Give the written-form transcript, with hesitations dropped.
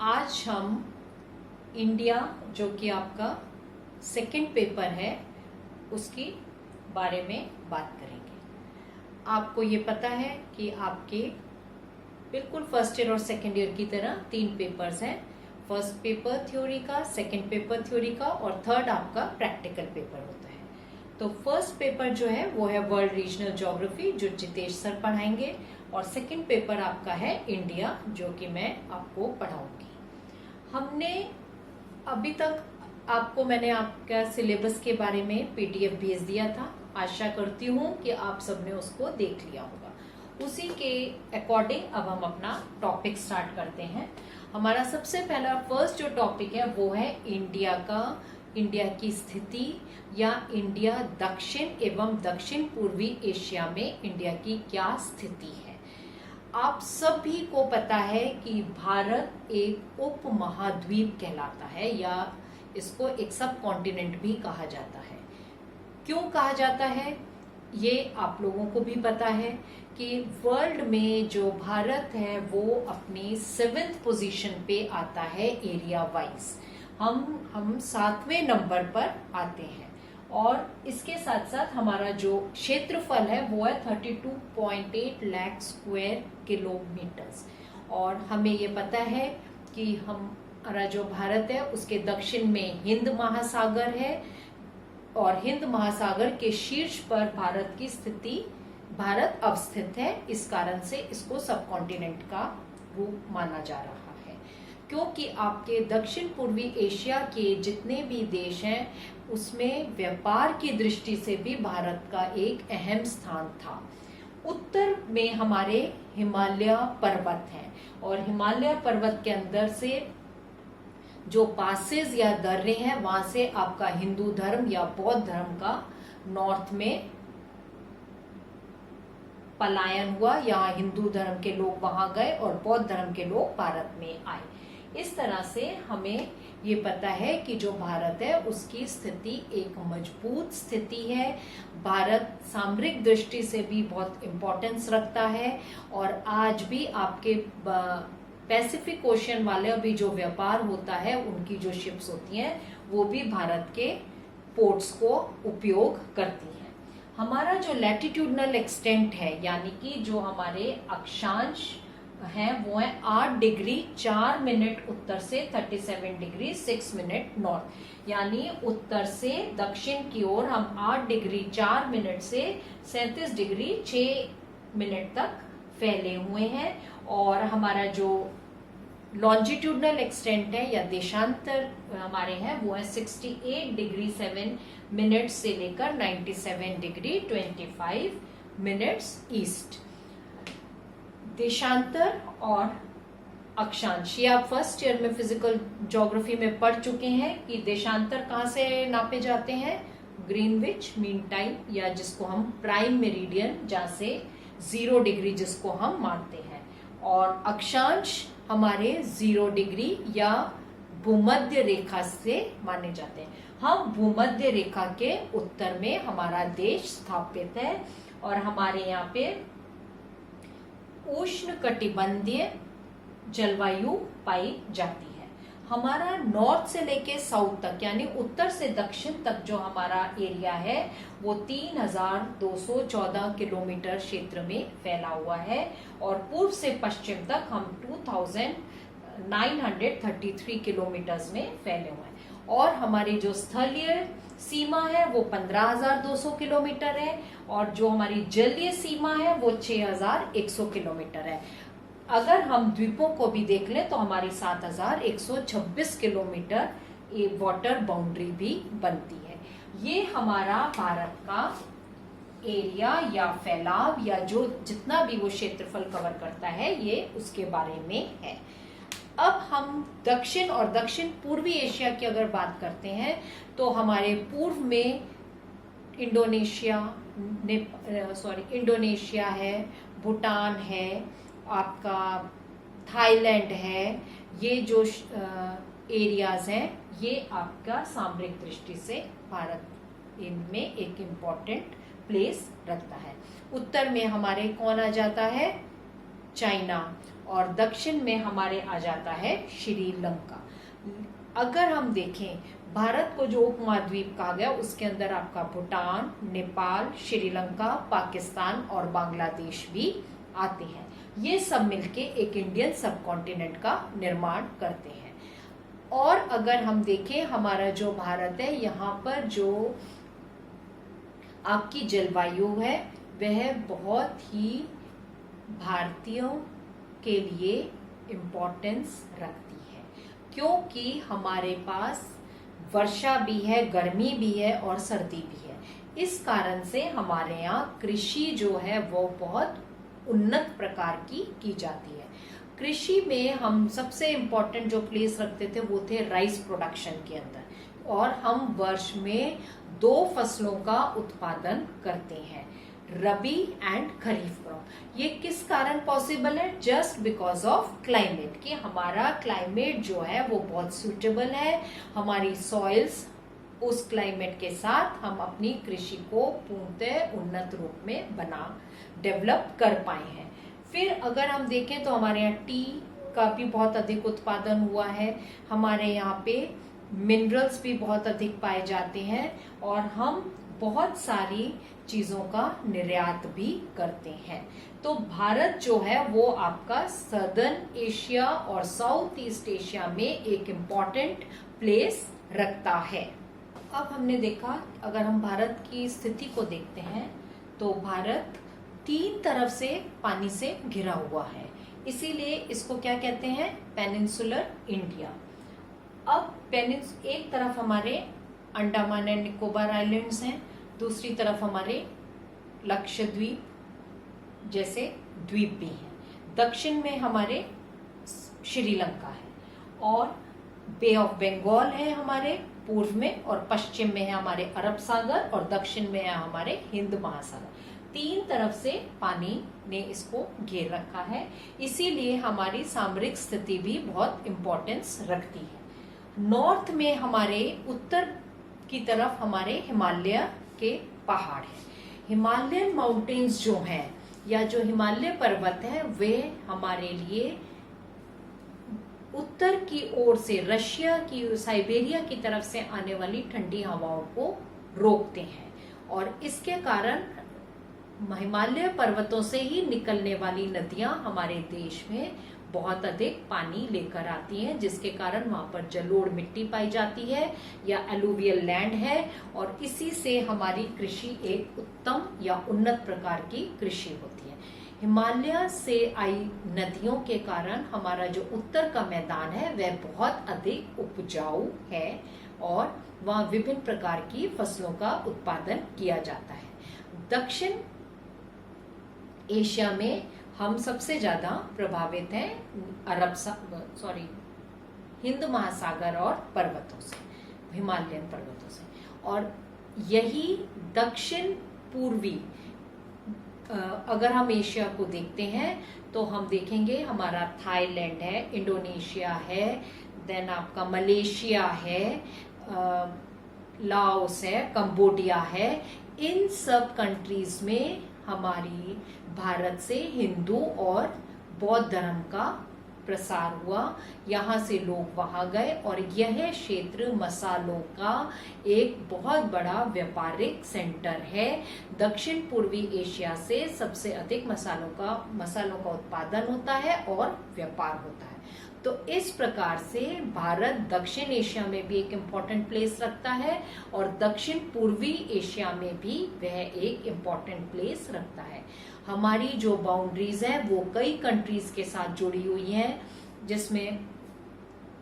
आज हम इंडिया जो कि आपका सेकंड पेपर है उसकी बारे में बात करेंगे। आपको ये पता है कि आपके बिल्कुल फर्स्ट ईयर और सेकंड ईयर की तरह 3 पेपर्स हैं। फर्स्ट पेपर थ्योरी का, सेकंड पेपर थ्योरी का और थर्ड आपका प्रैक्टिकल पेपर होता है। तो फर्स्ट पेपर जो है वो है वर्ल्ड रीजनल ज्योग्राफी जो जितेश सर पढ़ाएंगे, और सेकंड पेपर आपका है इंडिया जो कि मैं आपको पढ़ाऊंगी। हमने अभी तक मैंने आपका सिलेबस के बारे में पीडीएफ भेज दिया था। आशा करती हूँ कि आप सबने उसको देख लिया होगा। उसी के अकॉर्डिंग अब हम अपना टॉपिक स्टार्ट करते हैं। हमारा सबसे पहला फर्स्ट जो टॉपिक है वो है इंडिया की स्थिति या इंडिया दक्षिण एवं दक्षिण पूर्वी एशिया में इंडिया की क्या स्थिति है। आप सभी को पता है कि भारत एक उप महाद्वीप कहलाता है या इसको एक सब कॉन्टिनेंट भी कहा जाता है। क्यों कहा जाता है ये आप लोगों को भी पता है कि वर्ल्ड में जो भारत है वो अपनी 7th पोजीशन पे आता है एरिया वाइज। हम 7वें नंबर पर आते हैं और इसके साथ साथ हमारा जो क्षेत्रफल है वो है 32.8 लाख स्क्वायर किलोमीटर्स। और हमें ये पता है कि हमारा जो भारत है उसके दक्षिण में हिंद महासागर है और हिंद महासागर के शीर्ष पर भारत अवस्थित है। इस कारण से इसको सब कॉन्टिनेंट का रूप माना जा रहा है, क्योंकि आपके दक्षिण पूर्वी एशिया के जितने भी देश हैं उसमें व्यापार की दृष्टि से भी भारत का एक अहम स्थान था। उत्तर में हमारे हिमालय पर्वत हैं और हिमालय पर्वत के अंदर से जो पासेस या दर्रे हैं वहां से आपका हिंदू धर्म या बौद्ध धर्म का नॉर्थ में पलायन हुआ। यहाँ हिंदू धर्म के लोग वहां गए और बौद्ध धर्म के लोग भारत में आए। इस तरह से हमें ये पता है कि जो भारत है उसकी स्थिति एक मजबूत स्थिति है। भारत सामरिक दृष्टि से भी बहुत इम्पोर्टेंस रखता है और आज भी आपके पैसिफिक ओशन वाले भी जो व्यापार होता है उनकी जो शिप्स होती हैं वो भी भारत के पोर्ट्स को उपयोग करती हैं। हमारा जो लैटिट्यूडनल एक्सटेंट है यानी कि जो हमारे अक्षांश हैं वो है 8 डिग्री 4 मिनट उत्तर से 37 डिग्री 6 मिनट नॉर्थ, यानी उत्तर से दक्षिण की ओर हम 8 डिग्री 4 मिनट से 37 डिग्री 6 मिनट तक फैले हुए हैं। और हमारा जो लॉन्जिट्यूडनल एक्सटेंट है या देशांतर हमारे हैं वो है 68 डिग्री 7 मिनट से लेकर 97 डिग्री 25 मिनट्स ईस्ट। देशांतर और अक्षांश ये आप फर्स्ट ईयर में फिजिकल ज्योग्राफी में पढ़ चुके हैं कि देशांतर कहाँ से नापे जाते हैं, ग्रीनविच मीन टाइम या जिसको हम प्राइम मेरिडियन जहाँ से 0 डिग्री जिसको हम मानते हैं, और अक्षांश हमारे 0 डिग्री या भूमध्य रेखा से माने जाते हैं। हम भूमध्य रेखा के उत्तर में हमारा देश स्थापित है और हमारे यहाँ पे उष्ण कटिबंधीय जलवायु पाई जाती है। हमारा नॉर्थ से लेके साउथ तक यानी उत्तर से दक्षिण तक जो हमारा एरिया है वो 3214 किलोमीटर क्षेत्र में फैला हुआ है और पूर्व से पश्चिम तक हम 2933 किलोमीटर्स में फैले हुए हैं। और हमारी जो स्थलीय सीमा है वो 15,200 किलोमीटर है और जो हमारी जलीय सीमा है वो 6,100 किलोमीटर है। अगर हम द्वीपों को भी देख लें तो हमारी 7,126 किलोमीटर वाटर बाउंड्री भी बनती है। ये हमारा भारत का एरिया या फैलाव या जो जितना भी वो क्षेत्रफल कवर करता है ये उसके बारे में है। अब हम दक्षिण और दक्षिण पूर्वी एशिया की अगर बात करते हैं तो हमारे पूर्व में इंडोनेशिया है, भूटान है, आपका थाईलैंड है। ये जो एरियाज हैं ये आपका सामरिक दृष्टि से भारत इनमें एक इम्पॉर्टेंट प्लेस रखता है। उत्तर में हमारे कौन आ जाता है, चाइना, और दक्षिण में हमारे आ जाता है श्रीलंका। अगर हम देखें भारत को जो उपमहाद्वीप कहा गया उसके अंदर आपका भूटान, नेपाल, श्रीलंका, पाकिस्तान और बांग्लादेश भी आते हैं। ये सब मिलके एक इंडियन सब कॉन्टिनेंट का निर्माण करते हैं। और अगर हम देखें हमारा जो भारत है, यहाँ पर जो आपकी जलवायु है वह बहुत ही भारतीयों के लिए इम्पोर्टेंस रखती है, क्योंकि हमारे पास वर्षा भी है, गर्मी भी है और सर्दी भी है। इस कारण से हमारे यहाँ कृषि जो है वो बहुत उन्नत प्रकार की जाती है। कृषि में हम सबसे इम्पोर्टेंट जो प्लेस रखते थे वो थे राइस प्रोडक्शन के अंदर, और हम वर्ष में 2 फसलों का उत्पादन करते हैं, रबी एंड खरीफ क्रॉप। ये किस कारण पॉसिबल है? जस्ट बिकॉज ऑफ क्लाइमेट, कि हमारा क्लाइमेट जो है वो बहुत सूटेबल है, हमारी सॉइल्स उस क्लाइमेट के साथ हम अपनी कृषि को पूर्णतः उन्नत रूप में डेवलप कर पाए हैं। फिर अगर हम देखें तो हमारे यहाँ टी का भी बहुत अधिक उत्पादन हुआ है, हमारे यहाँ पे मिनरल्स भी बहुत अधिक पाए जाते हैं, और हम बहुत सारी चीजों का निर्यात भी करते हैं। तो भारत जो है वो आपका सदर्न एशिया और साउथ ईस्ट एशिया में एक इम्पॉर्टेंट प्लेस रखता है। अब हमने देखा, अगर हम भारत की स्थिति को देखते हैं तो भारत 3 तरफ से पानी से घिरा हुआ है, इसीलिए इसको क्या कहते हैं? Peninsular India. अब एक तरफ हमारे अंडमान एंड निकोबार आइलैंड्स हैं, दूसरी तरफ हमारे लक्षद्वीप जैसे द्वीप भी हैं, दक्षिण में हमारे श्रीलंका है, और बे ऑफ बंगाल है हमारे पूर्व में, और पश्चिम में है हमारे अरब सागर, और दक्षिण में है हमारे हिंद महासागर। 3 तरफ से पानी ने इसको घेर रखा है, इसीलिए हमारी सामरिक स्थिति भी बहुत इम्पोर्टेंस रखती है। नॉर्थ में हमारे उत्तर की तरफ हमारे हिमालय के पहाड़ हैं। हिमालयन माउंटेन्स जो हैं या जो हिमालय पर्वत है वे हमारे लिए उत्तर की ओर से रशिया की साइबेरिया की तरफ से आने वाली ठंडी हवाओं को रोकते हैं, और इसके कारण हिमालय पर्वतों से ही निकलने वाली नदियां हमारे देश में बहुत अधिक पानी लेकर आती हैं, जिसके कारण वहां पर जलोढ़ मिट्टी पाई जाती है या एलुवियल लैंड है, और इसी से हमारी कृषि एक उत्तम या उन्नत प्रकार की कृषि होती है। हिमालय से आई नदियों के कारण हमारा जो उत्तर का मैदान है वह बहुत अधिक उपजाऊ है, और वहां विभिन्न प्रकार की फसलों का उत्पादन किया जाता है। दक्षिण एशिया में हम सबसे ज्यादा प्रभावित हैं हिंद महासागर और पर्वतों से, हिमालयन पर्वतों से, और यही दक्षिण पूर्वी अगर हम एशिया को देखते हैं तो हम देखेंगे हमारा थाईलैंड है, इंडोनेशिया है, देन आपका मलेशिया है, लाओस है, कंबोडिया है। इन सब कंट्रीज में हमारी भारत से हिंदू और बौद्ध धर्म का प्रसार हुआ, यहाँ से लोग वहां गए, और यह क्षेत्र मसालों का एक बहुत बड़ा व्यापारिक सेंटर है। दक्षिण पूर्वी एशिया से सबसे अधिक मसालों का उत्पादन होता है और व्यापार होता है। तो इस प्रकार से भारत दक्षिण एशिया में भी एक इम्पॉर्टेंट प्लेस रखता है, और दक्षिण पूर्वी एशिया में भी वह एक इम्पॉर्टेंट प्लेस रखता है। हमारी जो बाउंड्रीज हैं वो कई कंट्रीज के साथ जुड़ी हुई हैं, जिसमें